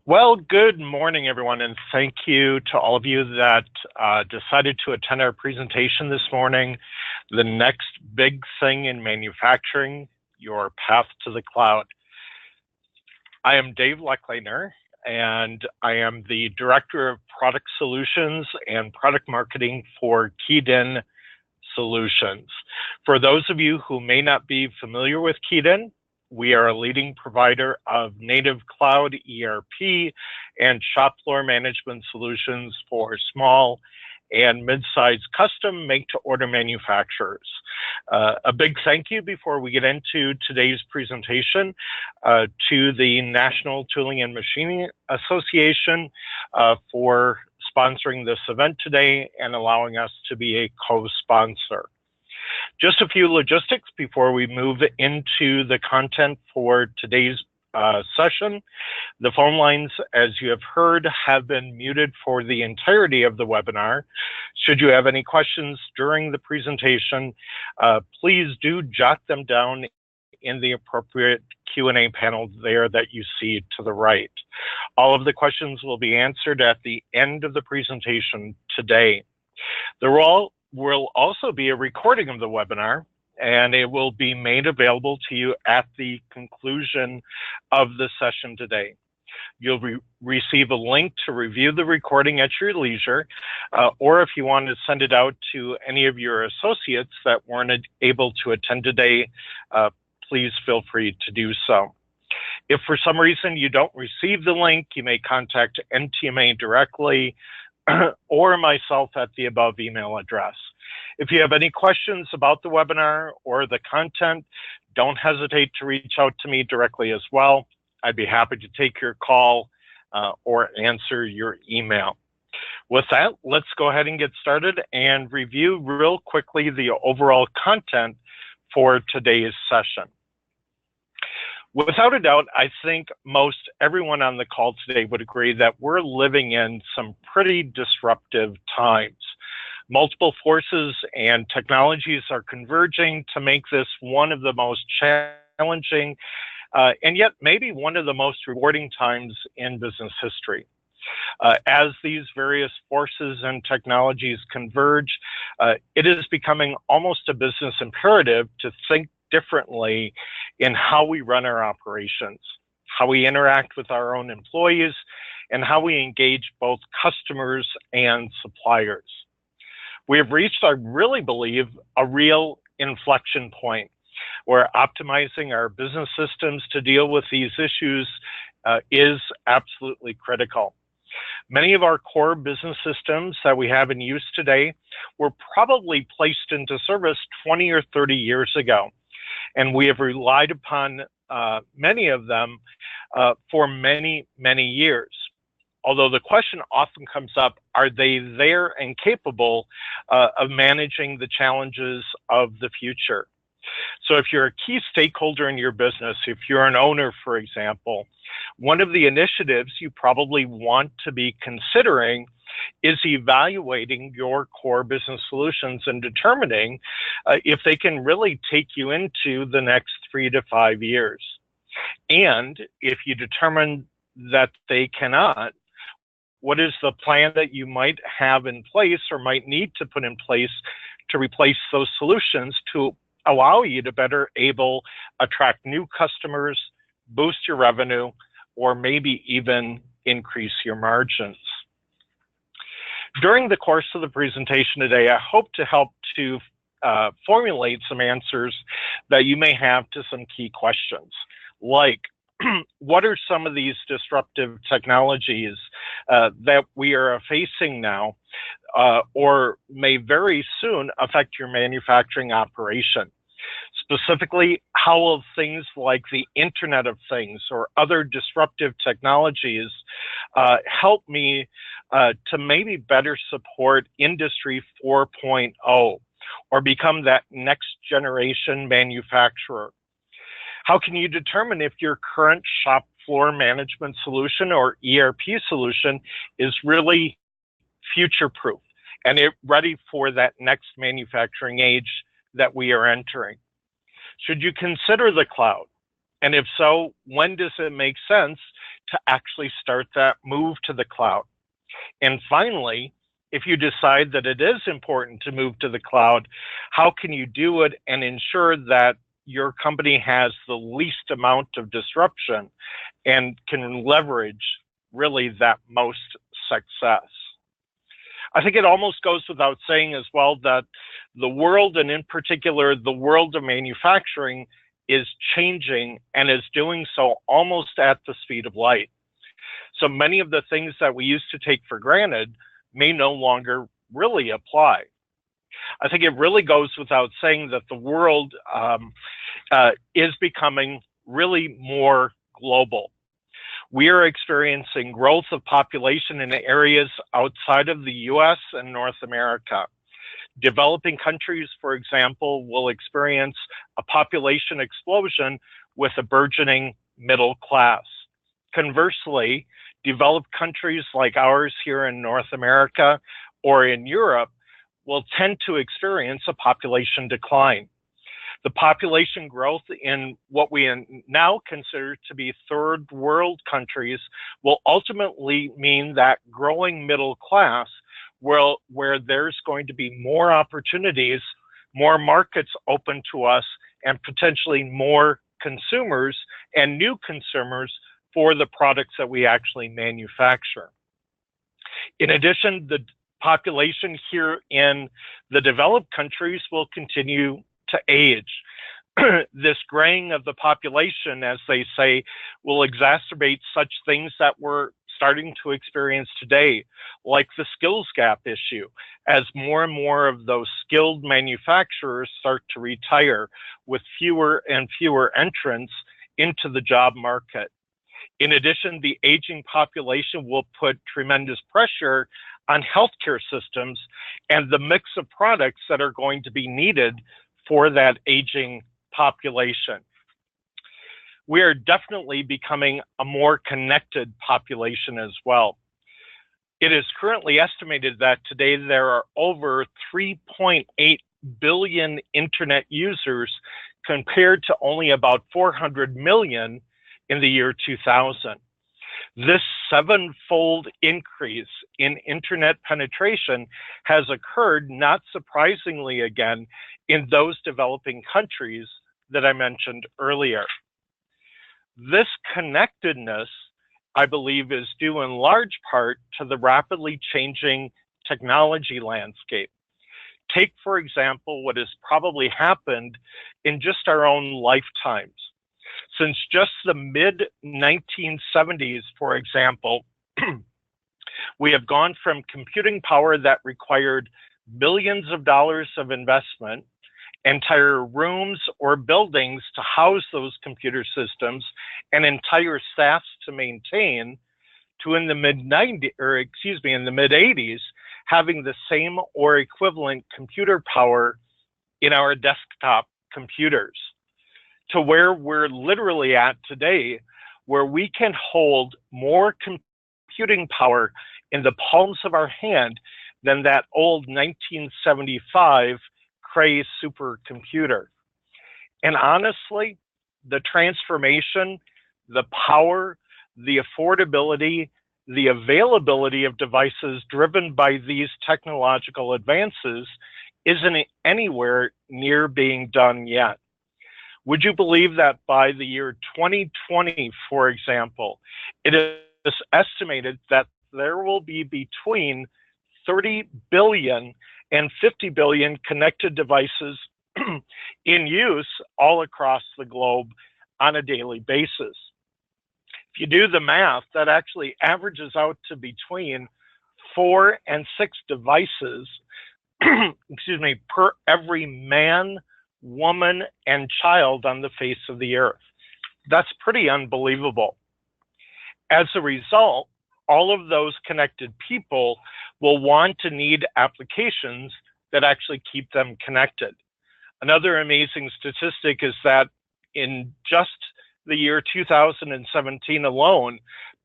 Well, good morning, everyone, and thank you to all of you that decided to attend our presentation this morning, The Next Big Thing in Manufacturing, Your Path to the Cloud. I am Dave Lechlaner, and I am the Director of Product Solutions and Product Marketing for Keyed-In Solutions. For those of you who may not be familiar with Keyed-In, we are a leading provider of native cloud ERP and shop floor management solutions for small and mid-sized custom make-to-order manufacturers. A big thank you before we get into today's presentation to the National Tooling and Machining Association for sponsoring this event today and allowing us to be a co-sponsor. Just a few logistics before we move into the content for today's session. The phone lines, as you have heard, have been muted for the entirety of the webinar. Should you have any questions during the presentation, please do jot them down in the appropriate Q&A panel there that you see to the right. All of the questions will be answered at the end of the presentation today. There will also be a recording of the webinar, and it will be made available to you at the conclusion of the session today. You'll receive a link to review the recording at your leisure, or if you want to send it out to any of your associates that weren't able to attend today, please feel free to do so. If for some reason you don't receive the link, you may contact NTMA directly or myself at the above email address. If you have any questions about the webinar or the content, don't hesitate to reach out to me directly as well. I'd be happy to take your call or answer your email. With that, let's go ahead and get started and review real quickly the overall content for today's session. Without a doubt, I think most everyone on the call today would agree that we're living in some pretty disruptive times. Multiple forces and technologies are converging to make this one of the most challenging and yet maybe one of the most rewarding times in business history. As these various forces and technologies converge, it is becoming almost a business imperative to think differently in how we run our operations, how we interact with our own employees, and how we engage both customers and suppliers. We have reached, I really believe, a real inflection point where optimizing our business systems to deal with these issues is absolutely critical. Many of our core business systems that we have in use today were probably placed into service 20 or 30 years ago, and we have relied upon many of them for many, many years. Although the question often comes up, are they there and capable of managing the challenges of the future? So if you're a key stakeholder in your business, if you're an owner, for example, one of the initiatives you probably want to be considering is evaluating your core business solutions and determining if they can really take you into the next 3 to 5 years. And if you determine that they cannot, what is the plan that you might have in place or might need to put in place to replace those solutions to allow you to better attract new customers, boost your revenue, or maybe even increase your margins? During the course of the presentation today, I hope to help to formulate some answers that you may have to some key questions, like what are some of these disruptive technologies that we are facing now or may very soon affect your manufacturing operation? Specifically, how will things like the Internet of Things or other disruptive technologies help me to maybe better support Industry 4.0 or become that next generation manufacturer? How can you determine if your current shop floor management solution or ERP solution is really future-proof and ready for that next manufacturing age that we are entering? Should you consider the cloud? And if so, when does it make sense to actually start that move to the cloud? And finally, if you decide that it is important to move to the cloud, how can you do it and ensure that your company has the least amount of disruption and can leverage really that most success? I think it almost goes without saying as well that the world, and in particular the world of manufacturing, is changing and is doing so almost at the speed of light. So many of the things that we used to take for granted may no longer really apply. I think it really goes without saying that the world is becoming really more global. We are experiencing growth of population in areas outside of the US and North America. Developing countries, for example, will experience a population explosion with a burgeoning middle class. Conversely, developed countries like ours here in North America or in Europe will tend to experience a population decline. The population growth in what we now consider to be third world countries will ultimately mean that growing middle class, where there's going to be more opportunities, more markets open to us, and potentially more consumers and new consumers for the products that we actually manufacture. In addition, the population here in the developed countries will continue to age. This graying of the population, as they say, will exacerbate such things that we're starting to experience today, like the skills gap issue, as more and more of those skilled manufacturers start to retire with fewer and fewer entrants into the job market. In addition, the aging population will put tremendous pressure on healthcare systems and the mix of products that are going to be needed for that aging population. We are definitely becoming a more connected population as well. It is currently estimated that today there are over 3.8 billion internet users compared to only about 400 million in the year 2000. This seven-fold increase in internet penetration has occurred, not surprisingly again, in those developing countries that I mentioned earlier. This connectedness, I believe, is due in large part to the rapidly changing technology landscape. Take, for example, what has probably happened in just our own lifetimes. Since just the mid-1970s, for example, we have gone from computing power that required millions of dollars of investment, entire rooms or buildings to house those computer systems, and entire staffs to maintain, to in the mid-80s, having the same or equivalent computer power in our desktop computers, to where we're literally at today, where we can hold more computing power in the palms of our hand than that old 1975 Cray supercomputer. And honestly, the transformation, the power, the affordability, the availability of devices driven by these technological advances isn't anywhere near being done yet. Would you believe that by the year 2020, for example, it is estimated that there will be between 30 billion and 50 billion connected devices in use all across the globe on a daily basis? If you do the math, that actually averages out to between 4 and 6 devices excuse me, per every man, woman, and child on the face of the earth. That's pretty unbelievable. As a result, all of those connected people will want to need applications that actually keep them connected. Another amazing statistic is that in just the year 2017 alone,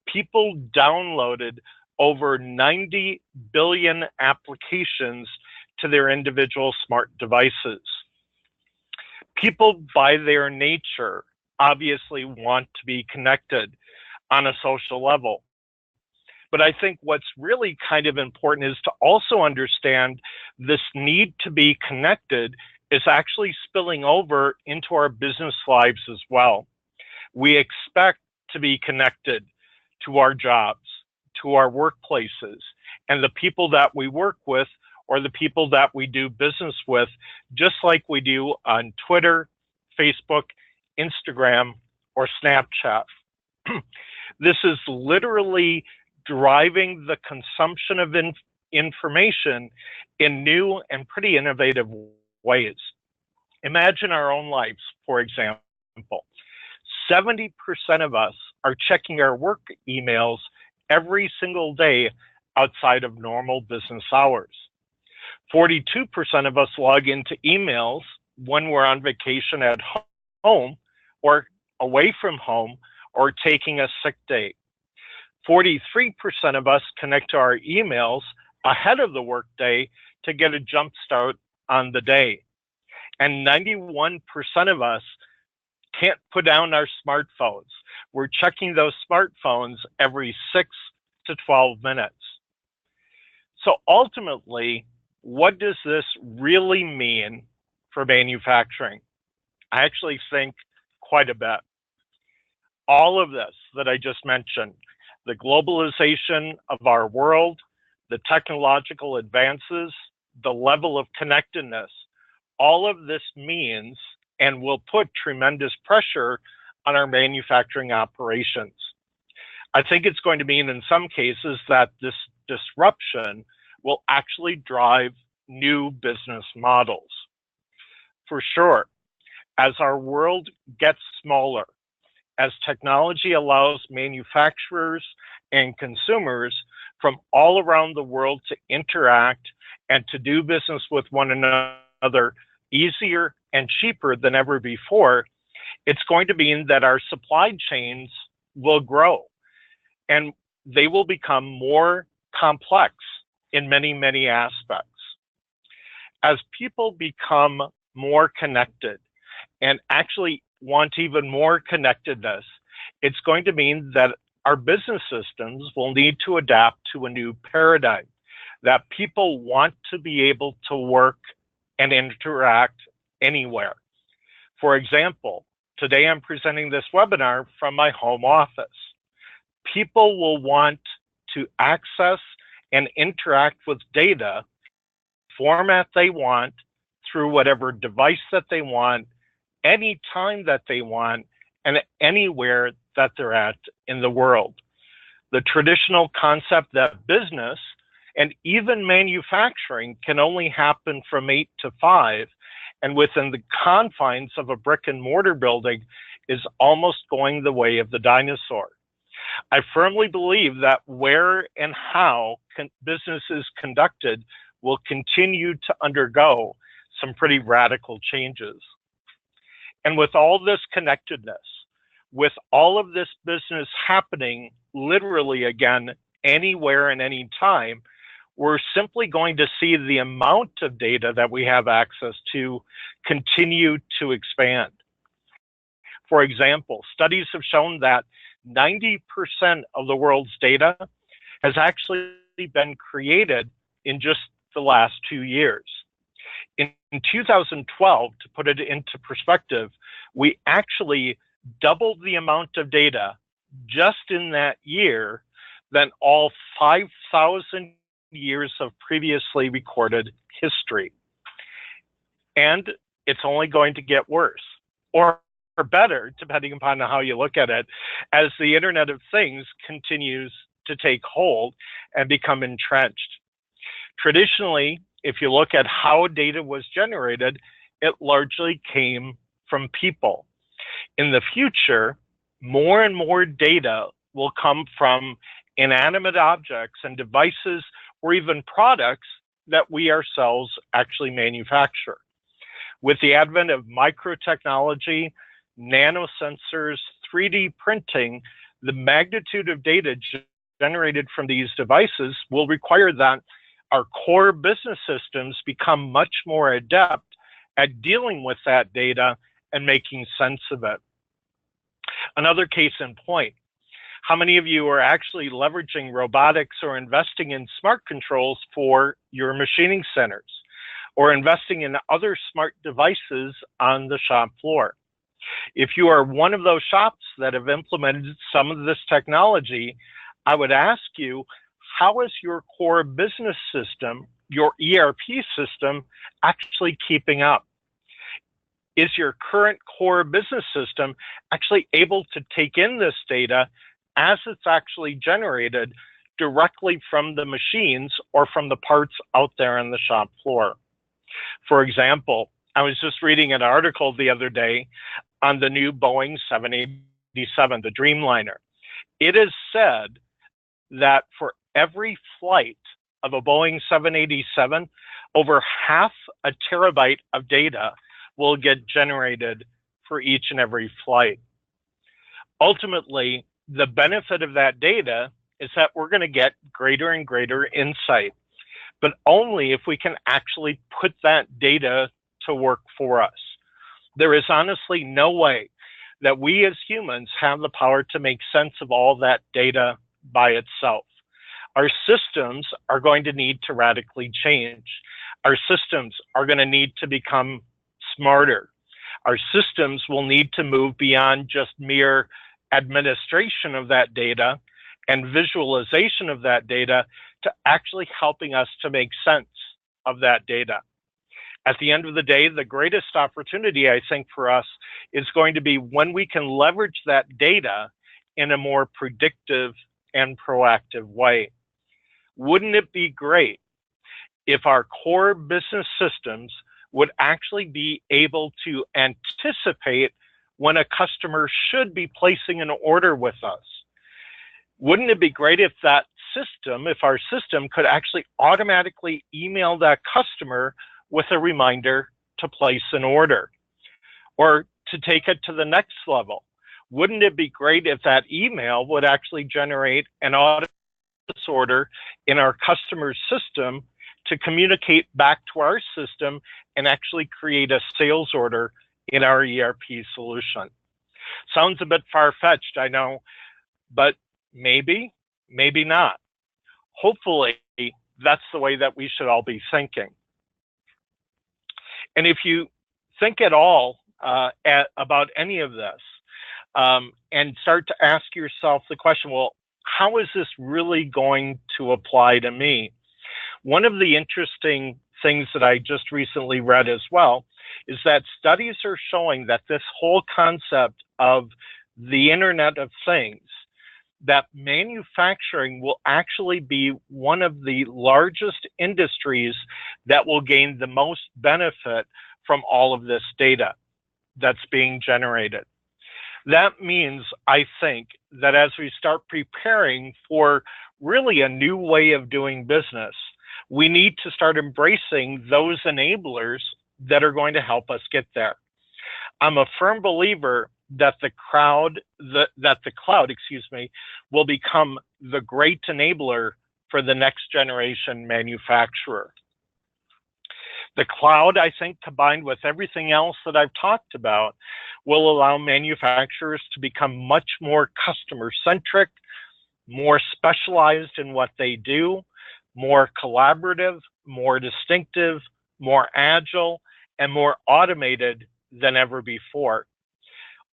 people downloaded over 90 billion applications to their individual smart devices. People, by their nature, obviously want to be connected. on a social level. But I think what's really kind of important is to also understand this need to be connected is actually spilling over into our business lives as well. We expect to be connected to our jobs, to our workplaces, and the people that we work with or the people that we do business with, just like we do on Twitter, Facebook, Instagram, or Snapchat. This is literally driving the consumption of information in new and pretty innovative ways. Imagine our own lives, for example. 70% of us are checking our work emails every single day outside of normal business hours. 42% of us log into emails when we're on vacation at home or away from home or taking a sick day. 43% of us connect to our emails ahead of the workday to get a jump start on the day. And 91% of us can't put down our smartphones. We're checking those smartphones every 6 to 12 minutes. So ultimately, what does this really mean for manufacturing? I actually think quite a bit. All of this that I just mentioned, the globalization of our world, the technological advances, the level of connectedness, all of this means and will put tremendous pressure on our manufacturing operations. I think it's going to mean in some cases that this disruption will actually drive new business models. For sure, as our world gets smaller, as technology allows manufacturers and consumers from all around the world to interact and to do business with one another easier and cheaper than ever before, it's going to mean that our supply chains will grow and they will become more complex in many, many aspects. As people become more connected and actually want even more connectedness, it's going to mean that our business systems will need to adapt to a new paradigm, that people want to be able to work and interact anywhere. For example, today I'm presenting this webinar from my home office. People will want to access and interact with data, format they want, through whatever device that they want, anytime that they want, and anywhere that they're at in the world. The traditional concept that business and even manufacturing can only happen from 8 to 5 and within the confines of a brick and mortar building is almost going the way of the dinosaur. I firmly believe that where and how business is conducted will continue to undergo some pretty radical changes. And with all this connectedness, with all of this business happening literally again, anywhere and any time, we're simply going to see the amount of data that we have access to continue to expand. For example, studies have shown that 90% of the world's data has actually been created in just the last 2 years. In 2012, to put it into perspective, we actually doubled the amount of data just in that year than all 5,000 years of previously recorded history. And it's only going to get worse or better, depending upon how you look at it, as the Internet of Things continues to take hold and become entrenched. Traditionally, if you look at how data was generated, it largely came from people. In the future, more and more data will come from inanimate objects and devices or even products that we ourselves actually manufacture. With the advent of microtechnology, nanosensors, 3D printing, the magnitude of data generated from these devices will require that our core business systems become much more adept at dealing with that data and making sense of it. Another case in point, How many of you are actually leveraging robotics or investing in smart controls for your machining centers, or investing in other smart devices on the shop floor? If you are one of those shops that have implemented some of this technology, I would ask you, how is your core business system, your ERP system, actually keeping up? Is your current core business system actually able to take in this data as it's actually generated directly from the machines or from the parts out there on the shop floor? For example, I was just reading an article the other day on the new Boeing 787, the Dreamliner. It is said that for every flight of a Boeing 787, over half a terabyte of data will get generated for each and every flight. Ultimately, the benefit of that data is that we're going to get greater and greater insight, but only if we can actually put that data to work for us. There is honestly no way that we as humans have the power to make sense of all that data by itself. Our systems are going to need to radically change. Our systems are going to need to become smarter. Our systems will need to move beyond just mere administration of that data and visualization of that data to actually helping us to make sense of that data. At the end of the day, the greatest opportunity, I think, for us is going to be when we can leverage that data in a more predictive and proactive way. Wouldn't it be great if our core business systems would actually be able to anticipate when a customer should be placing an order with us? Wouldn't it be great if that system, if our system could actually automatically email that customer with a reminder to place an order? Or to take it to the next level, wouldn't it be great if that email would actually generate an order in our customer's system to communicate back to our system and actually create a sales order in our ERP solution? Sounds a bit far-fetched, I know, but maybe, maybe not. Hopefully, that's the way that we should all be thinking. And if you think at all about any of this and start to ask yourself the question, well, how is this really going to apply to me? One of the interesting things that I just recently read as well is that studies are showing that this whole concept of the Internet of Things, that manufacturing will actually be one of the largest industries that will gain the most benefit from all of this data that's being generated. That means, I think, that as we start preparing for really a new way of doing business, we need to start embracing those enablers that are going to help us get there. I'm a firm believer that the cloud, will become the great enabler for the next generation manufacturer. The cloud, I think, combined with everything else that I've talked about, will allow manufacturers to become much more customer-centric, more specialized in what they do, more collaborative, more distinctive, more agile, and more automated than ever before.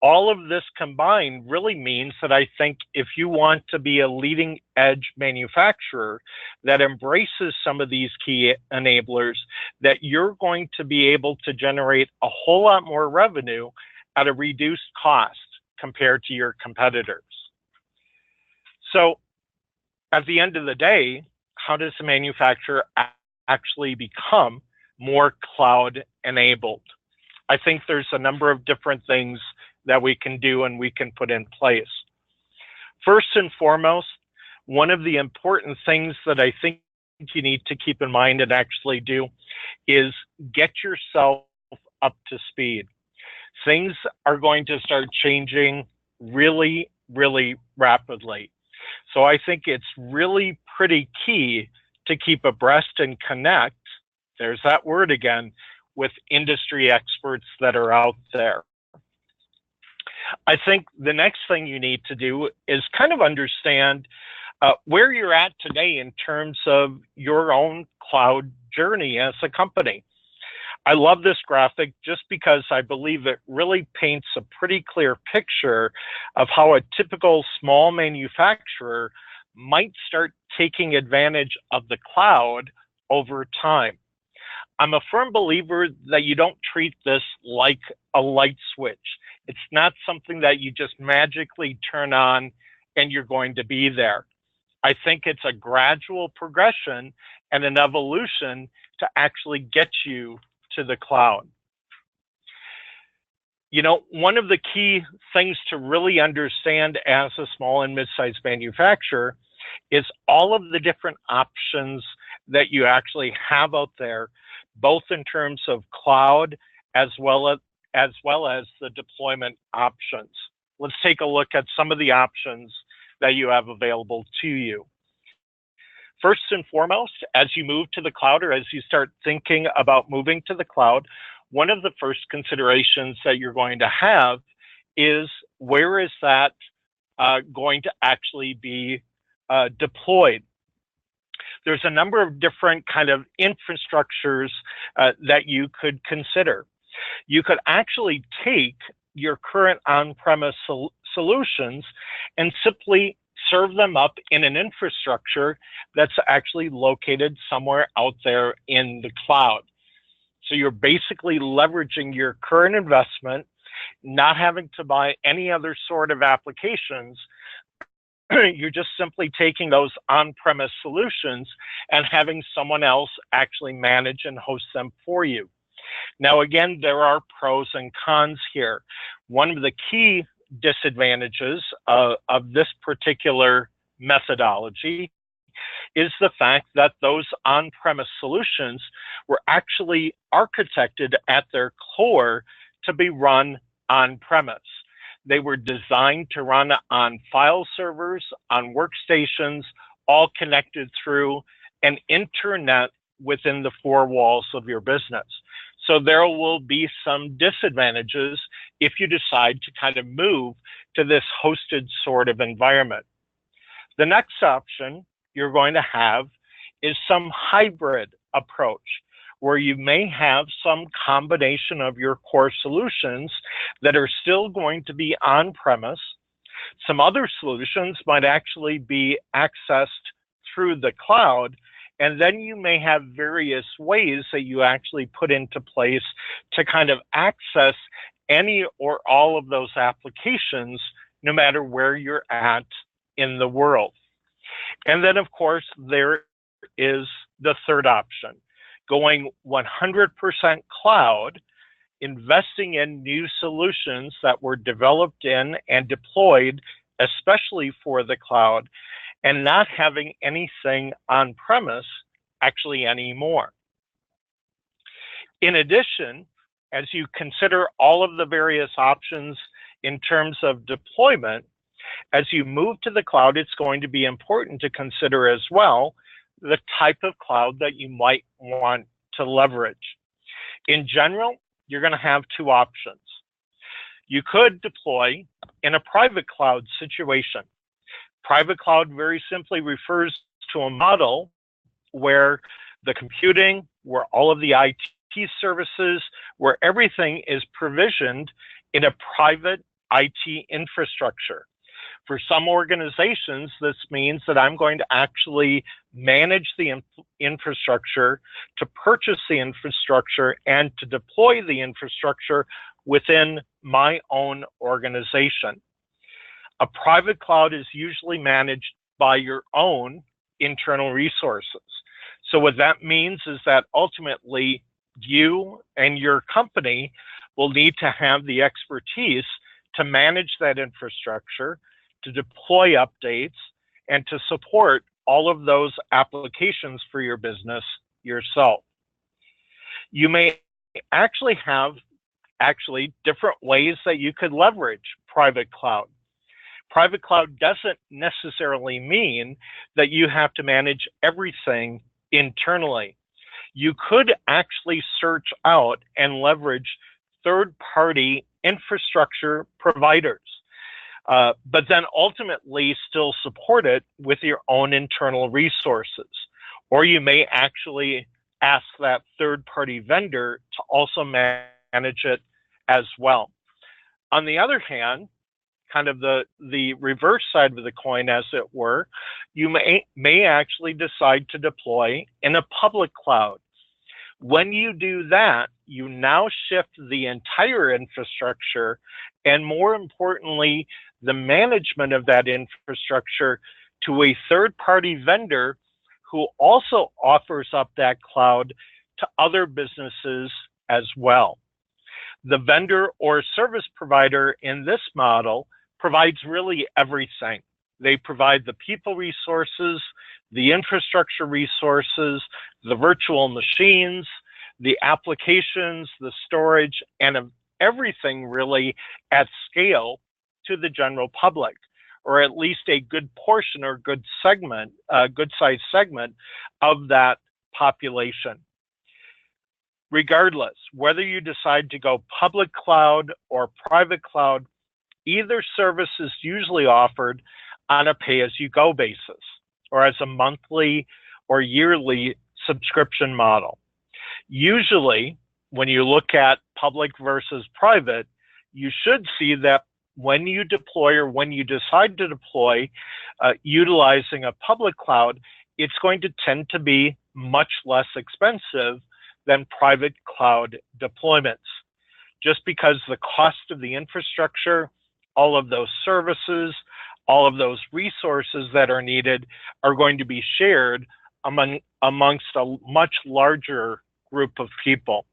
All of this combined really means that I think if you want to be a leading edge manufacturer that embraces some of these key enablers, that you're going to be able to generate a whole lot more revenue at a reduced cost compared to your competitors. So at the end of the day, how does a manufacturer actually become more cloud enabled? I think there's a number of different things that we can do and we can put in place. First and foremost, one of the important things that I think you need to keep in mind and actually do is get yourself up to speed. Things are going to start changing really, really rapidly. So I think it's really pretty key to keep abreast and connect, there's that word again, with industry experts that are out there. I think the next thing you need to do is kind of understand where you're at today in terms of your own cloud journey as a company. I love this graphic just because I believe it really paints a pretty clear picture of how a typical small manufacturer might start taking advantage of the cloud over time. I'm a firm believer that you don't treat this like a light switch. It's not something that you just magically turn on and you're going to be there. I think it's a gradual progression and an evolution to actually get you to the cloud. You know, one of the key things to really understand as a small and mid-sized manufacturer is all of the different options that you actually have out there, both in terms of cloud as well as the deployment options. Let's take a look at some of the options that you have available to you. First and foremost, as you move to the cloud or as you start thinking about moving to the cloud, one of the first considerations that you're going to have is where is that going to actually be deployed? There's a number of different kind of infrastructures that you could consider. You could actually take your current on-premise solutions and simply serve them up in an infrastructure that's actually located somewhere out there in the cloud. So you're basically leveraging your current investment, not having to buy any other sort of applications. You're just simply taking those on-premise solutions and having someone else actually manage and host them for you. Now, again, there are pros and cons here. One of the key disadvantages of this particular methodology is the fact that those on-premise solutions were actually architected at their core to be run on-premise. They were designed to run on file servers, on workstations, all connected through an internet within the four walls of your business. So there will be some disadvantages if you decide to kind of move to this hosted sort of environment. The next option you're going to have is some hybrid approach, where you may have some combination of your core solutions that are still going to be on-premise. Some other solutions might actually be accessed through the cloud, and then you may have various ways that you actually put into place to kind of access any or all of those applications, no matter where you're at in the world. And then, of course, there is the third option, going 100% cloud, investing in new solutions that were developed in and deployed, especially for the cloud, and not having anything on-premise actually anymore. In addition, as you consider all of the various options in terms of deployment, as you move to the cloud, it's going to be important to consider as well the type of cloud that you might want to leverage. In general, you're going to have two options. You could deploy in a private cloud situation. Private cloud very simply refers to a model where the computing, where all of the IT services, where everything is provisioned in a private IT infrastructure. For some organizations, this means that I'm going to actually manage the infrastructure, to purchase the infrastructure, and to deploy the infrastructure within my own organization. A private cloud is usually managed by your own internal resources. So what that means is that ultimately you and your company will need to have the expertise to manage that infrastructure, to deploy updates, and to support all of those applications for your business yourself. You may actually have different ways that you could leverage private cloud. Private cloud doesn't necessarily mean that you have to manage everything internally. You could actually search out and leverage third-party infrastructure providers, but then ultimately still support it with your own internal resources. Or you may actually ask that third-party vendor to also manage it as well. On the other hand, kind of the reverse side of the coin, as it were, you may actually decide to deploy in a public cloud. When you do that, you now shift the entire infrastructure and, more importantly, the management of that infrastructure to a third-party vendor who also offers up that cloud to other businesses as well. The vendor or service provider in this model provides really everything. They provide the people resources, the infrastructure resources, the virtual machines, the applications, the storage, and everything really at scale to the general public, or at least a good portion or good segment, a good sized segment of that population. Regardless, whether you decide to go public cloud or private cloud, either service is usually offered on a pay-as-you-go basis or as a monthly or yearly subscription model. Usually, when you look at public versus private, you should see that when you deploy or when you decide to deploy utilizing a public cloud, it's going to tend to be much less expensive than private cloud deployments, just because the cost of the infrastructure, all of those services, all of those resources that are needed are going to be shared amongst a much larger group of people.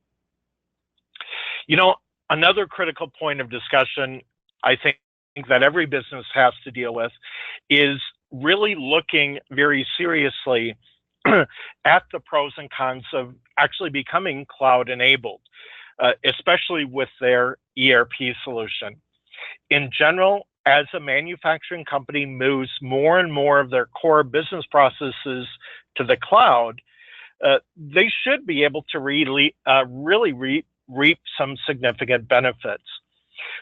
You know, another critical point of discussion I think that every business has to deal with is really looking very seriously at the pros and cons of actually becoming cloud enabled, especially with their ERP solution. In general, as a manufacturing company moves more and more of their core business processes to the cloud, they should be able to really reap some significant benefits.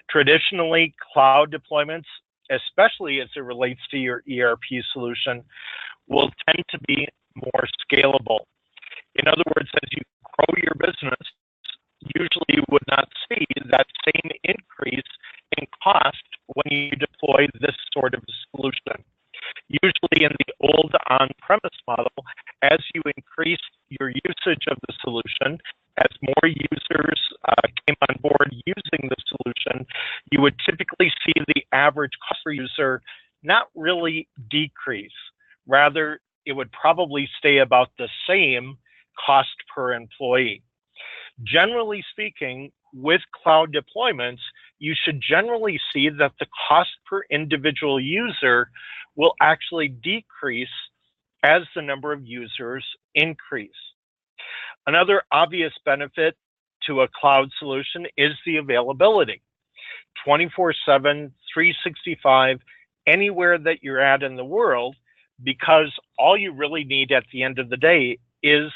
Traditionally, cloud deployments, especially as it relates to your ERP solution, will tend to be more scalable. In other words, as you grow your business, usually you would not see that same increase in cost when you deploy this sort of solution. Usually in the old on-premise model, as you increase your usage of the solution, as more users came on board using the solution, you would typically see the average cost per user not really decrease. Rather, it would probably stay about the same cost per employee. Generally speaking, with cloud deployments, you should generally see that the cost per individual user will actually decrease as the number of users increase. Another obvious benefit to a cloud solution is the availability. 24/7, 365, anywhere that you're at in the world, because all you really need at the end of the day is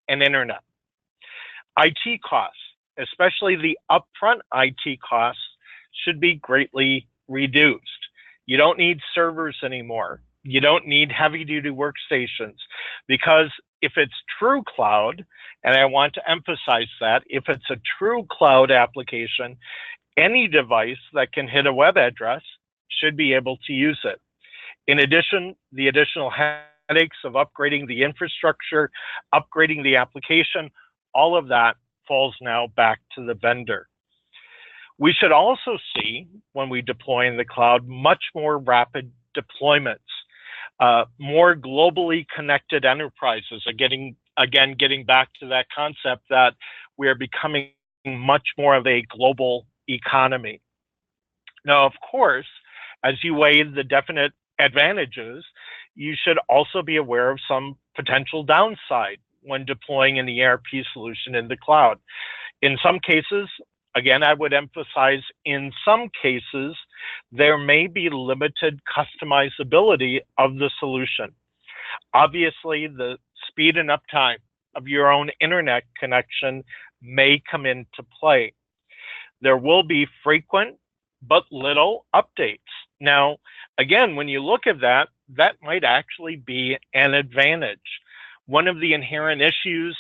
an internet. IT costs, especially the upfront IT costs, should be greatly reduced. You don't need servers anymore. You don't need heavy-duty workstations, because if it's true cloud, and I want to emphasize that, if it's a true cloud application, any device that can hit a web address should be able to use it. In addition, the additional headaches of upgrading the infrastructure, upgrading the application, all of that falls now back to the vendor. We should also see, when we deploy in the cloud, much more rapid deployments, more globally connected enterprises. Getting back to that concept that we are becoming much more of a global economy. Now, of course, as you weigh the definite advantages, you should also be aware of some potential downside when deploying an ERP solution in the cloud. In some cases, again, I would emphasize, in some cases, there may be limited customizability of the solution. Obviously, the speed and uptime of your own internet connection may come into play. There will be frequent but little updates. Now, again, when you look at that, that might actually be an advantage. One of the inherent issues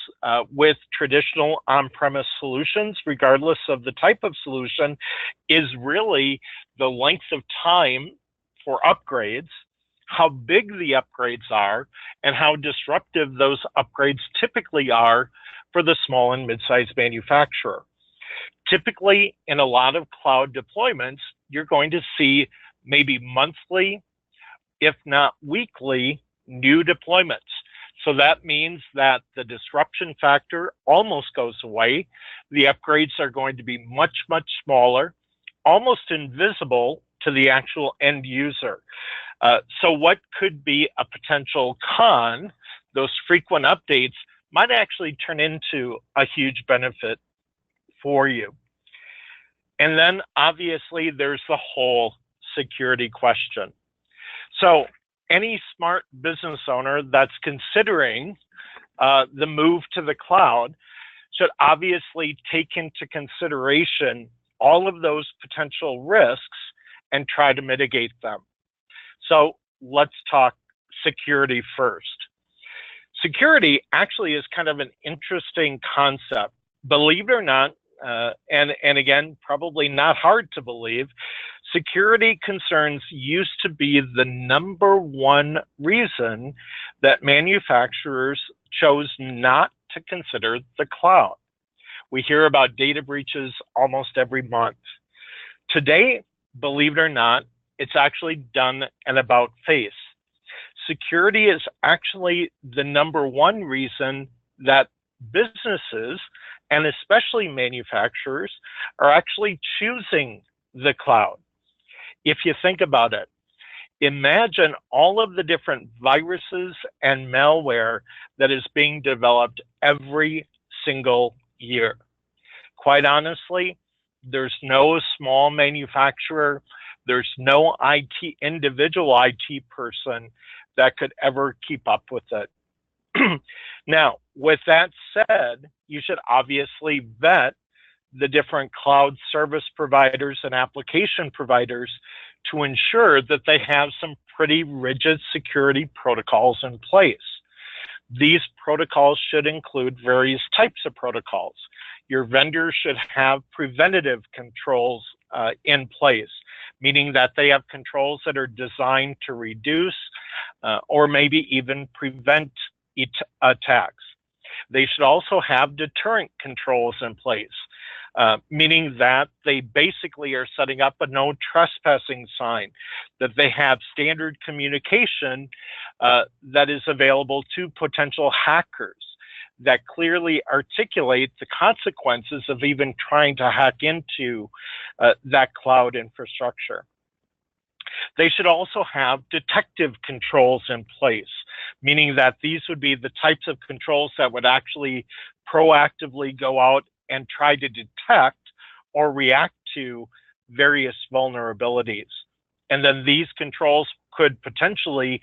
with traditional on-premise solutions, regardless of the type of solution, is really the length of time for upgrades, how big the upgrades are, and how disruptive those upgrades typically are for the small and mid-sized manufacturer. Typically, in a lot of cloud deployments, you're going to see maybe monthly, if not weekly, new deployments. So that means that the disruption factor almost goes away. The upgrades are going to be much, much smaller, almost invisible to the actual end user. So what could be a potential con, those frequent updates, might actually turn into a huge benefit for you. And then obviously there's the whole security question. So any smart business owner that's considering the move to the cloud should obviously take into consideration all of those potential risks and try to mitigate them. So let's talk security first. Security actually is kind of an interesting concept. Believe it or not, and again, probably not hard to believe, security concerns used to be the number one reason that manufacturers chose not to consider the cloud. We hear about data breaches almost every month. Today, believe it or not, it's actually done an about face. Security is actually the number one reason that businesses, and especially manufacturers, are actually choosing the cloud. If you think about it, imagine all of the different viruses and malware that is being developed every single year. Quite honestly, there's no small manufacturer, there's no individual IT person that could ever keep up with it. Now, with that said, you should obviously vet the different cloud service providers and application providers to ensure that they have some pretty rigid security protocols in place. These protocols should include various types of protocols. Your vendor should have preventative controls in place, meaning that they have controls that are designed to reduce or maybe even prevent attacks. They should also have deterrent controls in place, meaning that they basically are setting up a no trespassing sign, that they have standard communication that is available to potential hackers, that clearly articulate the consequences of even trying to hack into that cloud infrastructure. They should also have detective controls in place, meaning that these would be the types of controls that would actually proactively go out and try to detect or react to various vulnerabilities. And then these controls could potentially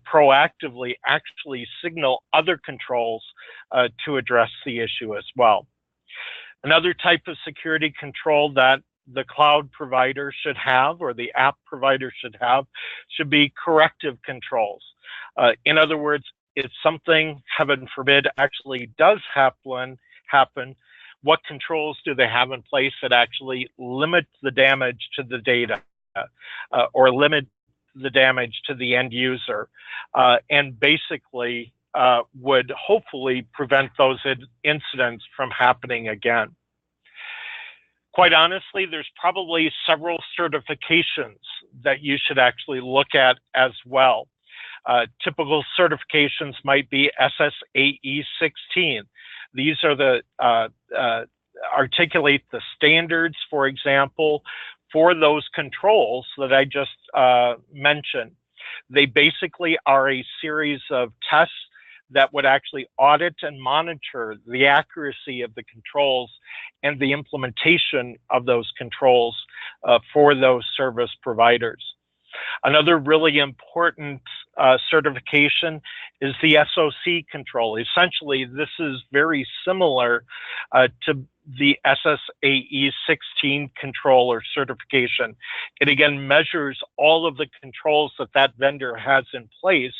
proactively actually signal other controls to address the issue as well. Another type of security control that the cloud provider should have, or the app provider should have, should be corrective controls. In other words, if something, heaven forbid, actually does happen, what controls do they have in place that actually limit the damage to the data or limit the damage to the end user, and basically would hopefully prevent those incidents from happening again. Quite honestly, there's probably several certifications that you should actually look at as well. Typical certifications might be SSAE 16. These are the articulate the standards, for example, for those controls that I just mentioned. They basically are a series of tests that would actually audit and monitor the accuracy of the controls and the implementation of those controls for those service providers. Another really important certification is the SOC control. Essentially, this is very similar to the SSAE 16 control or certification. It again measures all of the controls that that vendor has in place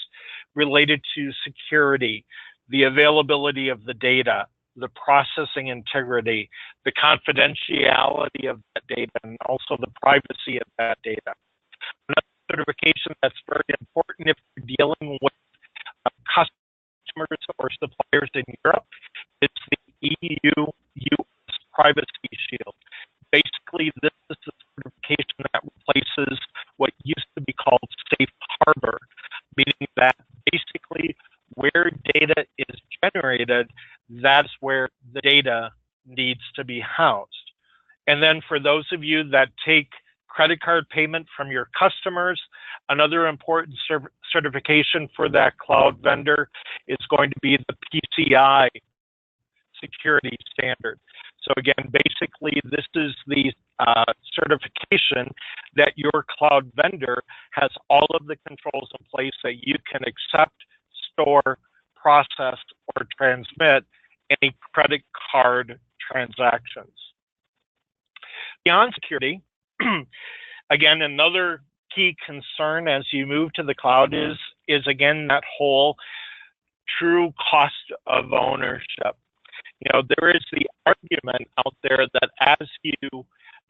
related to security, the availability of the data, the processing integrity, the confidentiality of that data, and also the privacy of that data. Another certification that's very important if you're dealing with customers or suppliers in Europe is the EU-US Privacy Shield. Basically, this is a certification that replaces what used to be called Safe Harbor, meaning that basically where data is generated, that's where the data needs to be housed. And then for those of you that take credit card payment from your customers, another important certification for that cloud vendor is going to be the PCI security standard. So again, basically, this is the certification that your cloud vendor has all of the controls in place that you can accept, store, process, or transmit any credit card transactions. Beyond security, again, another key concern as you move to the cloud is again that whole true cost of ownership. You know, there is the argument out there that as you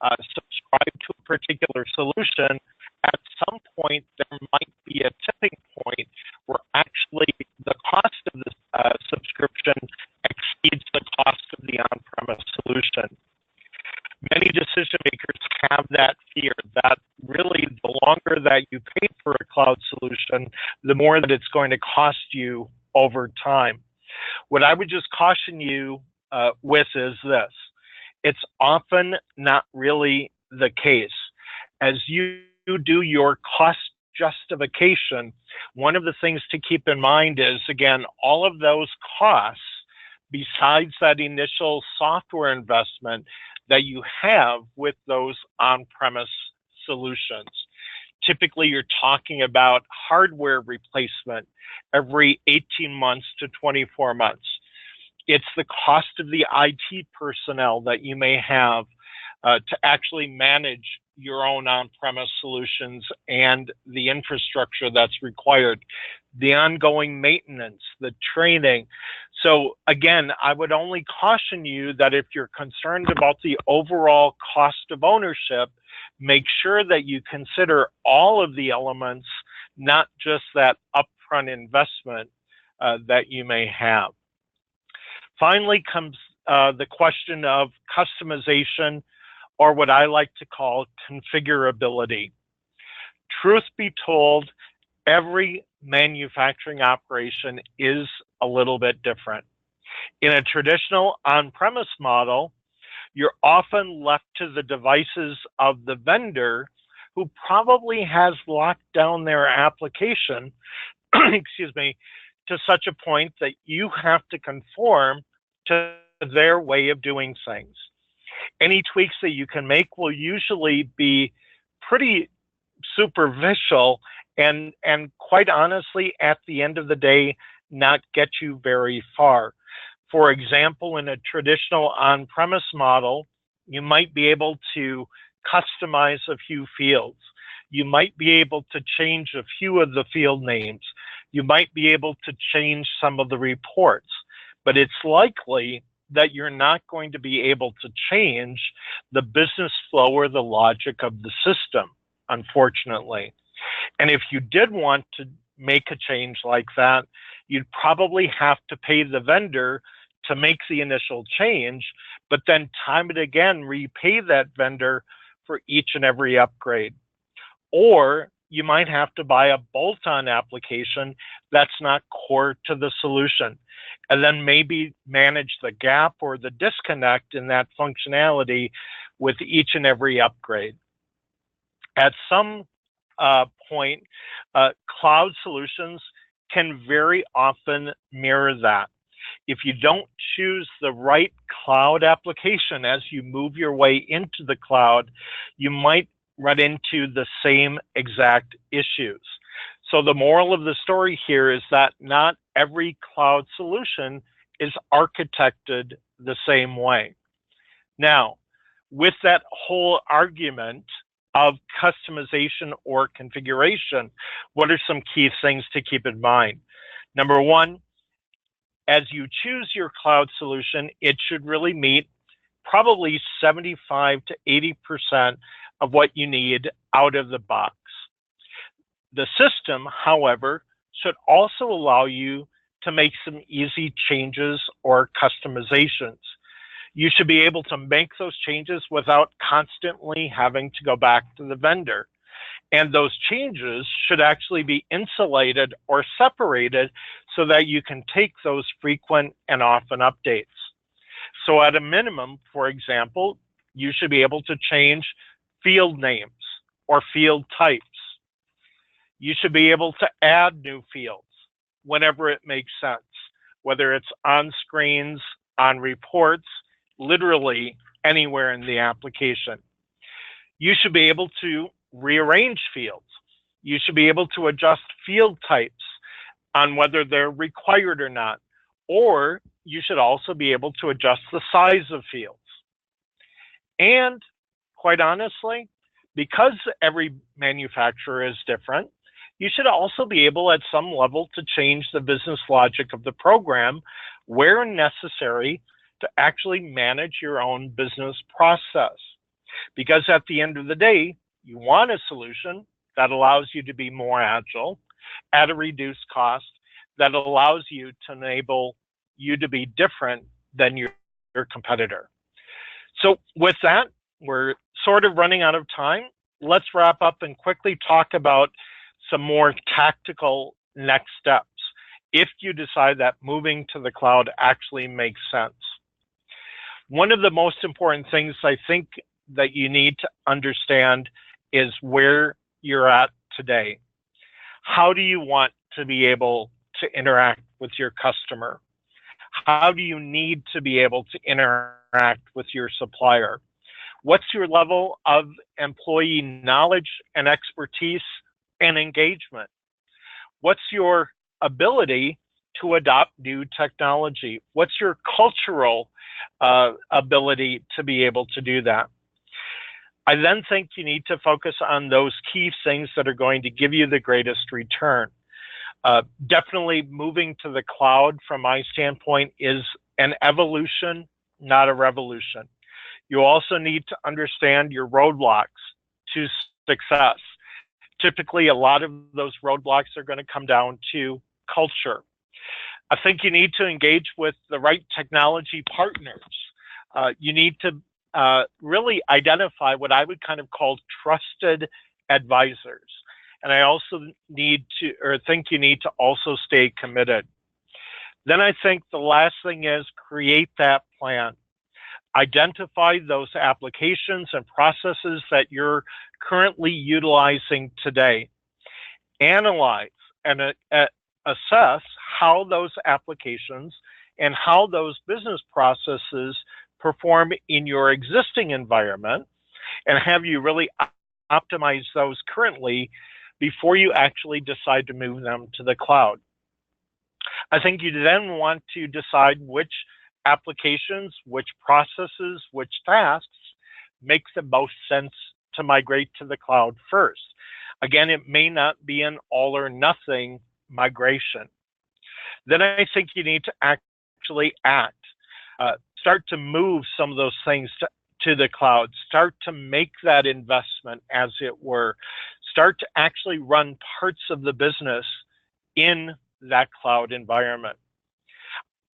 subscribe to a particular solution, at some point there might be a tipping point where actually the cost of the subscription exceeds the cost of the on-premise solution. Many decision makers have that fear that really the longer that you pay for a cloud solution, the more that it's going to cost you over time. What I would just caution you with is this. It's often not really the case. As you do your cost justification, one of the things to keep in mind is, again, all of those costs, besides that initial software investment that you have with those on-premise solutions. Typically, you're talking about hardware replacement every 18 months to 24 months. It's the cost of the IT personnel that you may have to actually manage your own on-premise solutions and the infrastructure that's required, the ongoing maintenance, the training. So again, I would only caution you that if you're concerned about the overall cost of ownership, make sure that you consider all of the elements, not just that upfront investment that you may have. Finally comes the question of customization, or what I like to call configurability. Truth be told, every manufacturing operation is a little bit different. In a traditional on-premise model, you're often left to the devices of the vendor who probably has locked down their application, excuse me, to such a point that you have to conform to their way of doing things. Any tweaks that you can make will usually be pretty superficial and quite honestly, at the end of the day, not get you very far. For example, in a traditional on-premise model, you might be able to customize a few fields. You might be able to change a few of the field names. You might be able to change some of the reports, but it's likely that you're not going to be able to change the business flow or the logic of the system, unfortunately. And if you did want to make a change like that, you'd probably have to pay the vendor to make the initial change, but then time and again repay that vendor for each and every upgrade. Or you might have to buy a bolt-on application that's not core to the solution, and then maybe manage the gap or the disconnect in that functionality with each and every upgrade. At some point, cloud solutions can very often mirror that. If you don't choose the right cloud application as you move your way into the cloud, you might run into the same exact issues. So the moral of the story here is that not every cloud solution is architected the same way. Now, with that whole argument of customization or configuration, what are some key things to keep in mind? Number one, as you choose your cloud solution, it should really meet probably 75 to 80% of what you need out of the box. The system, however, should also allow you to make some easy changes or customizations. You should be able to make those changes without constantly having to go back to the vendor. And those changes should actually be insulated or separated so that you can take those frequent and often updates. So at a minimum, for example, you should be able to change field names or field types. You should be able to add new fields whenever it makes sense, whether it's on screens, on reports, literally anywhere in the application. You should be able to rearrange fields. You should be able to adjust field types on whether they're required or not, or you should also be able to adjust the size of fields. And quite honestly, because every manufacturer is different, you should also be able at some level to change the business logic of the program where necessary to actually manage your own business process. Because at the end of the day, you want a solution that allows you to be more agile at a reduced cost, that allows you to enable you to be different than your competitor. So with that, we're sort of running out of time. Let's wrap up and quickly talk about some more tactical next steps if you decide that moving to the cloud actually makes sense. One of the most important things I think that you need to understand is where you're at today. How do you want to be able to interact with your customer? How do you need to be able to interact with your supplier? What's your level of employee knowledge and expertise and engagement? What's your ability to adopt new technology? What's your cultural ability to be able to do that? I then think you need to focus on those key things that are going to give you the greatest return. Definitely moving to the cloud, from my standpoint, is an evolution, not a revolution. You also need to understand your roadblocks to success. Typically, a lot of those roadblocks are going to come down to culture. I think you need to engage with the right technology partners. You need to really identify what I would kind of call trusted advisors. And I also think you need to also stay committed. Then I think the last thing is create that plan. Identify those applications and processes that you're currently utilizing today. Analyze and assess how those applications and how those business processes perform in your existing environment, and have you really optimize those currently before you actually decide to move them to the cloud. I think you then want to decide which applications, which processes, which tasks make the most sense to migrate to the cloud first. Again, it may not be an all or nothing migration. Then I think you need to actually act. Start to move some of those things to the cloud. Start to make that investment, as it were. Start to actually run parts of the business in that cloud environment.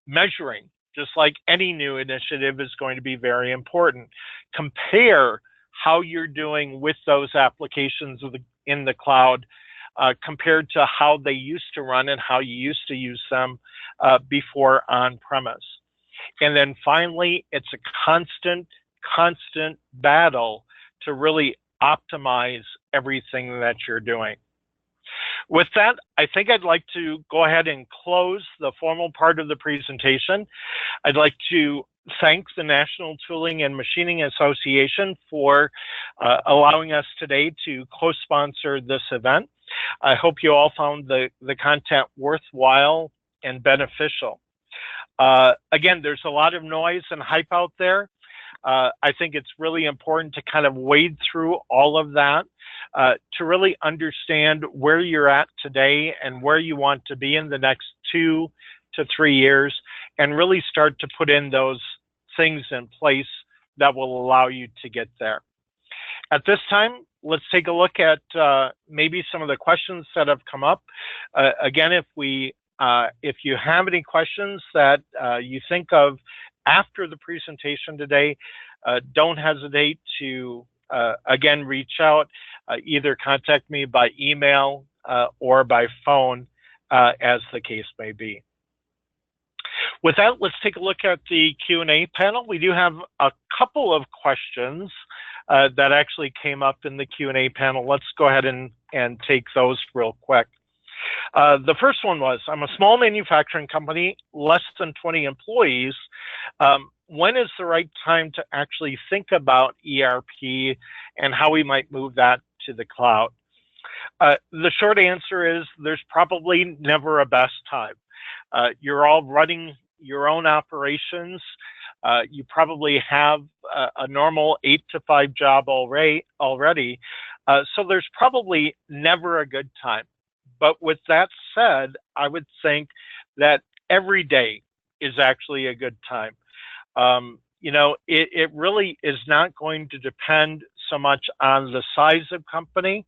Measuring, just like any new initiative, is going to be very important. Compare how you're doing with those applications in the cloud compared to how they used to run and how you used to use them before on-premise. And then finally, it's a constant battle to really optimize everything that you're doing. With that, I think I'd like to go ahead and close the formal part of the presentation. I'd like to thank the National Tooling and Machining Association for allowing us today to co-sponsor this event. I hope you all found the content worthwhile and beneficial. Again, there's a lot of noise and hype out there. I think it's really important to kind of wade through all of that to really understand where you're at today and where you want to be in the next 2 to 3 years, and really start to put in those things in place that will allow you to get there. At this time, let's take a look at maybe some of the questions that have come up. Again, if you have any questions that you think of after the presentation today, don't hesitate to, again, reach out, either contact me by email or by phone, as the case may be. With that, let's take a look at the Q&A panel. We do have a couple of questions that actually came up in the Q&A panel. Let's go ahead and take those real quick. The first one was, I'm a small manufacturing company, less than 20 employees. When is the right time to actually think about ERP and how we might move that to the cloud? The short answer is there's probably never a best time. You're all running your own operations. You probably have a normal 8 to 5 job already. So there's probably never a good time. But with that said, I would think that every day is actually a good time. You know, it really is not going to depend so much on the size of company,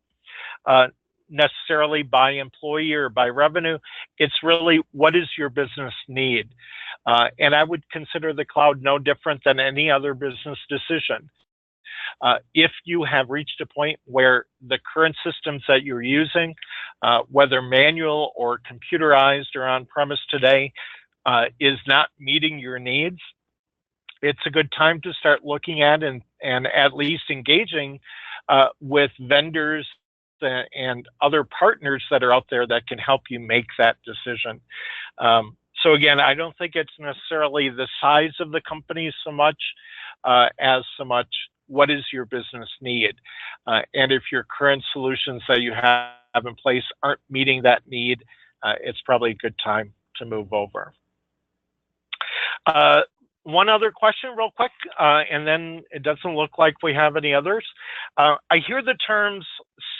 necessarily by employee or by revenue. It's really, what is your business need? And I would consider the cloud no different than any other business decision. If you have reached a point where the current systems that you're using, whether manual or computerized or on-premise today, is not meeting your needs, it's a good time to start looking at and at least engaging with vendors and other partners that are out there that can help you make that decision. So again, I don't think it's necessarily the size of the company so much as so much what is your business need. And if your current solutions that you have in place aren't meeting that need, it's probably a good time to move over. One other question real quick, and then it doesn't look like we have any others. I hear the terms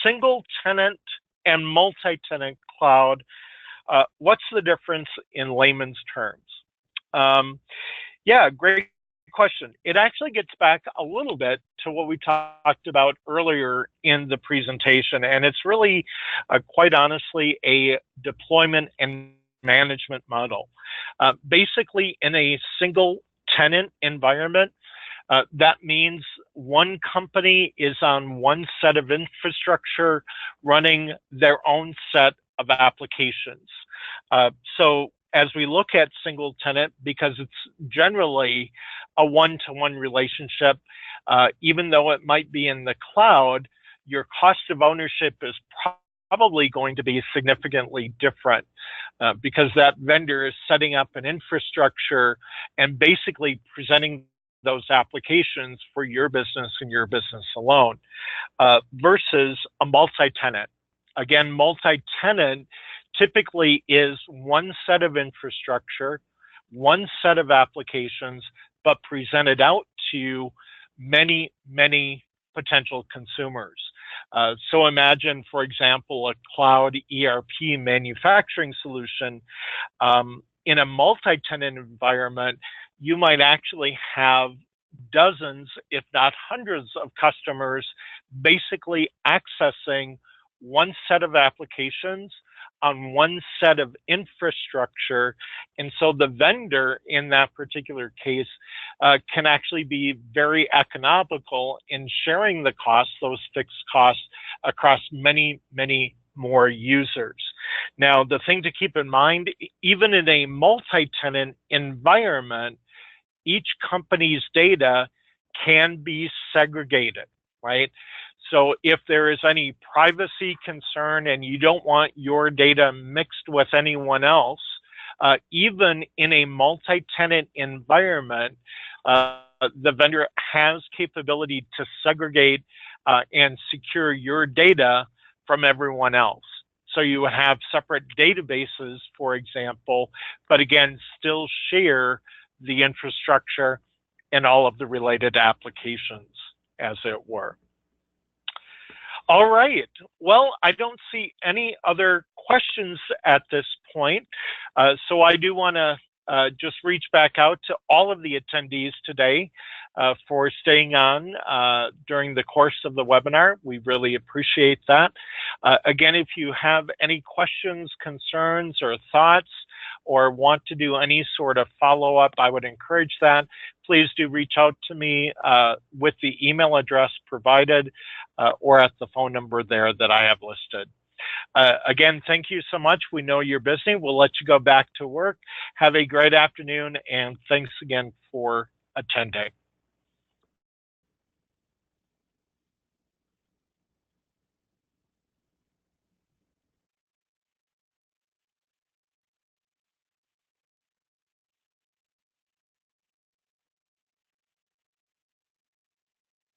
single tenant and multi-tenant cloud. What's the difference in layman's terms? Yeah, great question. It actually gets back a little bit to what we talked about earlier in the presentation, and it's really, quite honestly, a deployment and management model. Basically, in a single tenant environment, that means one company is on one set of infrastructure running their own set of applications. So as we look at single tenant, because it's generally a one-to-one relationship, even though it might be in the cloud, your cost of ownership is probably going to be significantly different because that vendor is setting up an infrastructure and basically presenting those applications for your business and your business alone, versus a multi-tenant. Again, multi-tenant typically is one set of infrastructure, one set of applications, but presented out to many, many potential consumers. So imagine, for example, a cloud ERP manufacturing solution. In a multi-tenant environment, you might actually have dozens, if not hundreds of customers basically accessing one set of applications on one set of infrastructure. And so the vendor in that particular case can actually be very economical in sharing the costs, those fixed costs, across many, many more users. Now, the thing to keep in mind, even in a multi-tenant environment, each company's data can be segregated, right? So if there is any privacy concern and you don't want your data mixed with anyone else, even in a multi-tenant environment, the vendor has capability to segregate and secure your data from everyone else. So you would have separate databases, for example, but again, still share the infrastructure and all of the related applications, as it were. All right. Well, I don't see any other questions at this point. So I do want to just reach back out to all of the attendees today for staying on during the course of the webinar. We really appreciate that. Again, if you have any questions, concerns, or thoughts, or want to do any sort of follow-up, I would encourage that. Please do reach out to me with the email address provided or at the phone number there that I have listed. Again, thank you so much. We know you're busy. We'll let you go back to work. Have a great afternoon, and thanks again for attending.